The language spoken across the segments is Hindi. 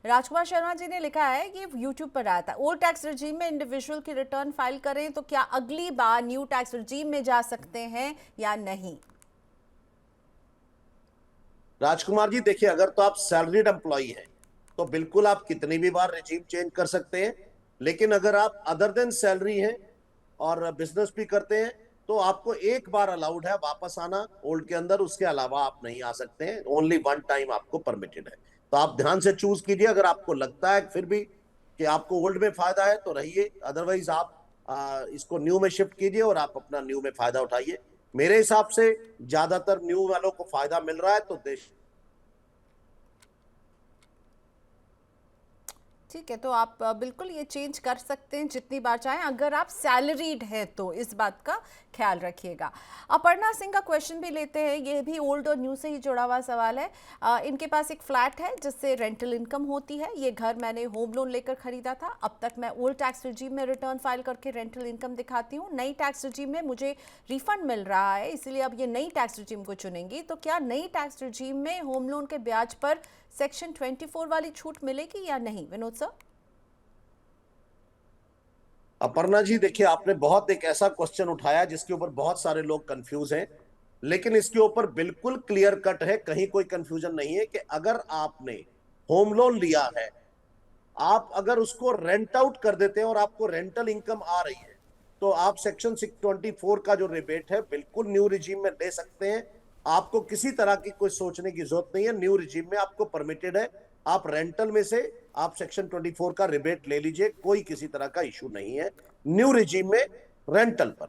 राजकुमार शर्मा जी ने लिखा है कि यूट्यूब पर आया था, ओल्ड टैक्स रजीम में इंडिविजुअल की रिटर्न फाइल करें तो क्या अगली बार न्यू टैक्स रजीम में जा सकते हैं या नहीं? राजकुमार जी देखिए, अगर तो आप सैलरीड एम्प्लॉई हैं तो बिल्कुल आप कितनी भी बार रिजीम चेंज कर सकते हैं। लेकिन अगर आप अदर देन सैलरी हैं और बिजनेस भी करते हैं तो आपको एक बार अलाउड है वापस आना ओल्ड के अंदर, उसके अलावा आप नहीं आ सकते हैं। ओनली वन टाइम आपको परमिटेड है। तो आप ध्यान से चूज कीजिए। अगर आपको लगता है फिर भी कि आपको ओल्ड में फायदा है तो रहिए, अदरवाइज आप इसको न्यू में शिफ्ट कीजिए और आप अपना न्यू में फायदा उठाइए। मेरे हिसाब से ज्यादातर न्यू वालों को फायदा मिल रहा है तो देश। ठीक है, तो आप बिल्कुल ये चेंज कर सकते हैं जितनी बार चाहें, अगर आप सैलरीड हैं तो इस बात का ख्याल रखिएगा। अपर्णा सिंह का क्वेश्चन भी लेते हैं, ये भी ओल्ड और न्यू से ही जुड़ा हुआ सवाल है। इनके पास एक फ्लैट है जिससे रेंटल इनकम होती है। ये घर मैंने होम लोन लेकर खरीदा था। अब तक मैं ओल्ड टैक्स रिजीम में रिटर्न फाइल करके रेंटल इनकम दिखाती हूँ। नई टैक्स रिजीम में मुझे रिफंड मिल रहा है, इसलिए अब ये नई टैक्स रिजीम को चुनेंगी। तो क्या नई टैक्स रिजीम में होम लोन के ब्याज पर सेक्शन 24 वाली छूट मिलेगी या नहीं, विनोद सर? अपर्णा जी देखिए, आपने बहुत एक ऐसा क्वेश्चन उठाया जिसके ऊपर बहुत सारे लोग कंफ्यूज हैं। लेकिन इसके ऊपर बिल्कुल क्लियर कट है, कहीं कोई कंफ्यूजन नहीं है कि अगर आपने होम लोन लिया है, आप अगर उसको रेंट आउट कर देते हैं और आपको रेंटल इनकम आ रही है तो आप सेक्शन 624 का जो रिबेट है बिल्कुल न्यू रिजीम में ले सकते हैं। आपको किसी तरह की कोई सोचने की जरूरत नहीं है। न्यू रिजीम में आपको परमिटेड है। आप रेंटल में से आप सेक्शन 24 का रिबेट ले लीजिए, कोई किसी तरह का इशू नहीं है न्यू रिजीम में रेंटल पर।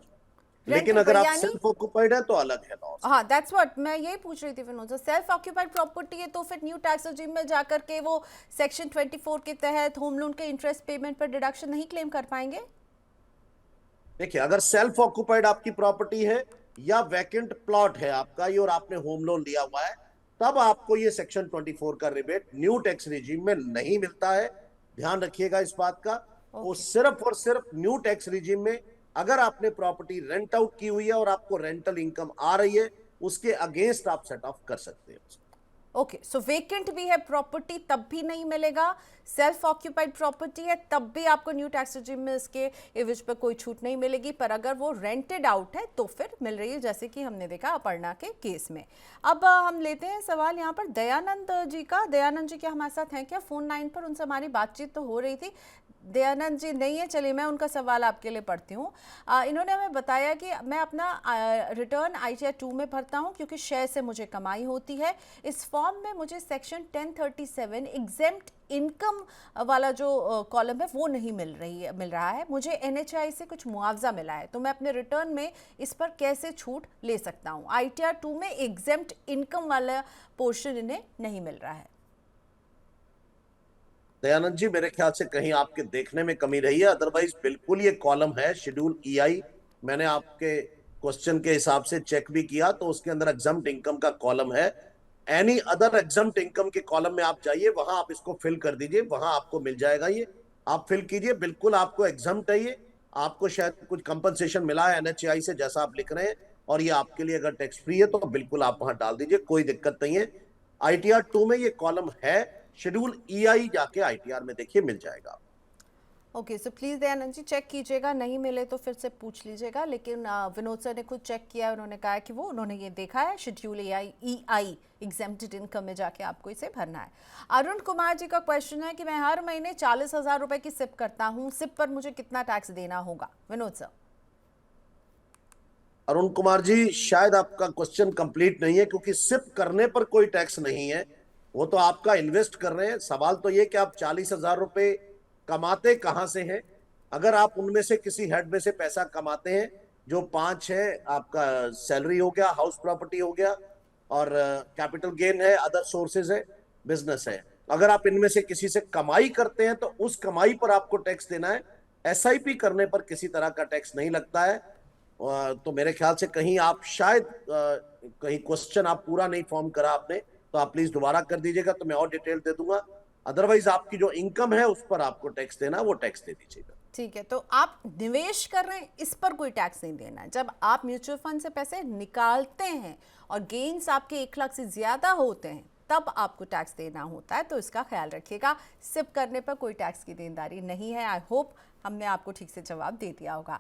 लेकिन रेंटल पर अगर आप यानी? सेल्फ ऑक्युपाइड है तो अलग है लॉ। हाँ, दैट्स व्हाट मैं यही पूछ रही थी Vinod sir. Self occupied property है तो फिर न्यू टैक्स रेजिम में जाकर के वो सेक्शन 24 के तहत होम लोन के इंटरेस्ट पेमेंट पर डिडक्शन नहीं क्लेम कर पाएंगे? देखिए, अगर सेल्फ ऑक्युपाइड आपकी प्रॉपर्टी है या वैकेंट प्लॉट है आपका ये और आपने होम लोन लिया हुआ है, तब आपको ये सेक्शन 24 का रिबेट न्यू टैक्स रिजीम में नहीं मिलता है। ध्यान रखिएगा इस बात का। वो ओके। सिर्फ और सिर्फ न्यू टैक्स रिजीम में अगर आपने प्रॉपर्टी रेंट आउट की हुई है और आपको रेंटल इनकम आ रही है, उसके अगेंस्ट आप सेट ऑफ कर सकते हैं। ओके, सो वेकेंट भी है प्रॉपर्टी तब भी नहीं मिलेगा, सेल्फ ऑक्यूपाइड प्रॉपर्टी है तब भी आपको न्यू टैक्स रेजिम में इसके एवज पर कोई छूट नहीं मिलेगी, पर अगर वो रेंटेड आउट है तो फिर मिल रही है, जैसे कि हमने देखा अपर्णा के केस में। अब हम लेते हैं सवाल यहाँ पर दयानंद जी का। दयानंद जी क्या हमारे साथ हैं क्या फोन लाइन पर? उनसे हमारी बातचीत तो हो रही थी। दयानंद जी नहीं है, चलिए मैं उनका सवाल आपके लिए पढ़ती हूँ। इन्होंने हमें बताया कि मैं अपना रिटर्न ITR 2 में भरता हूँ क्योंकि शेयर से मुझे कमाई होती है। इस फॉर्म में मुझे सेक्शन 1037 एग्जेम्प्ट इनकम वाला जो कॉलम है वो नहीं मिल रहा है। मुझे NHI से कुछ मुआवजा मिला है, तो मैं अपने रिटर्न में इस पर कैसे छूट ले सकता हूँ? ITR 2 में एग्जेम्प्ट इनकम वाला पोर्शन इन्हें नहीं मिल रहा है। दयानंद जी, मेरे ख्याल से कहीं आपके देखने में कमी रही है, अदरवाइज बिल्कुल ये कॉलम है शेड्यूल EI। मैंने आपके क्वेश्चन के हिसाब से चेक भी किया तो उसके अंदर एग्जम्प्ट इनकम का कॉलम है। एनी अदर एग्जम्प्ट इनकम के कॉलम में आप जाइए, वहां आप इसको फिल कर दीजिए, वहां आपको मिल जाएगा। ये आप फिल कीजिए, बिल्कुल आपको एग्जम्प्ट है ये। आपको शायद कुछ कंपनसेशन मिला है NHI से जैसा आप लिख रहे हैं, और ये आपके लिए अगर टैक्स फ्री है तो बिल्कुल आप वहां डाल दीजिए, कोई दिक्कत नहीं है। ITR 2 में ये कॉलम है। शेड्यूल EI जाके ITR में देखिए, मिल जाएगा। Okay, so please Dayanand ji check कीजिएगा, नहीं मिले तो फिर से पूछ लीजिएगा। लेकिन विनोद सर ने खुद चेक किया है, उन्होंने कहा कि वो उन्होंने ये देखा है शेड्यूल EI एग्जेम्प्टेड इनकम में जाके आपको इसे भरना है। अरुण कुमार जी का क्वेश्चन है कि मैं हर महीने 40,000 रुपए की सिप करता हूँ, सिप पर मुझे कितना टैक्स देना होगा, विनोद सर? अरुण कुमार जी, शायद आपका क्वेश्चन कंप्लीट नहीं है, क्योंकि सिप करने पर कोई टैक्स नहीं है। वो तो आपका इन्वेस्ट कर रहे हैं। सवाल तो ये कि आप 40,000 रुपए कमाते कहां से हैं। अगर आप उनमें से किसी हेड में से पैसा कमाते हैं, जो 5 है, आपका सैलरी हो गया, हाउस प्रॉपर्टी हो गया, और कैपिटल गेन है, अदर सोर्सेज है, बिजनेस है। अगर आप इनमें से किसी से कमाई करते हैं तो उस कमाई पर आपको टैक्स देना है। SIP करने पर किसी तरह का टैक्स नहीं लगता है। तो मेरे ख्याल से कहीं आप शायद कहीं क्वेश्चन आप पूरा नहीं फॉर्म करा आपने, तो आप प्लीज दोबारा कर दीजिएगा तो मैं और डिटेल दे दूंगा। अदरवाइज आपकी जो इनकम है उस पर आपको टैक्स देना, वो टैक्स दे दीजिएगा। ठीक है, तो आप निवेश कर रहे हैं इस पर कोई टैक्स नहीं देना। जब आप म्यूचुअल फंड से पैसे निकालते हैं और गेन्स आपके 1 लाख से ज्यादा होते हैं तब आपको टैक्स देना होता है, तो इसका ख्याल रखिएगा। सिप करने पर कोई टैक्स की देनदारी नहीं है। आई होप हमने आपको ठीक से जवाब दे दिया होगा।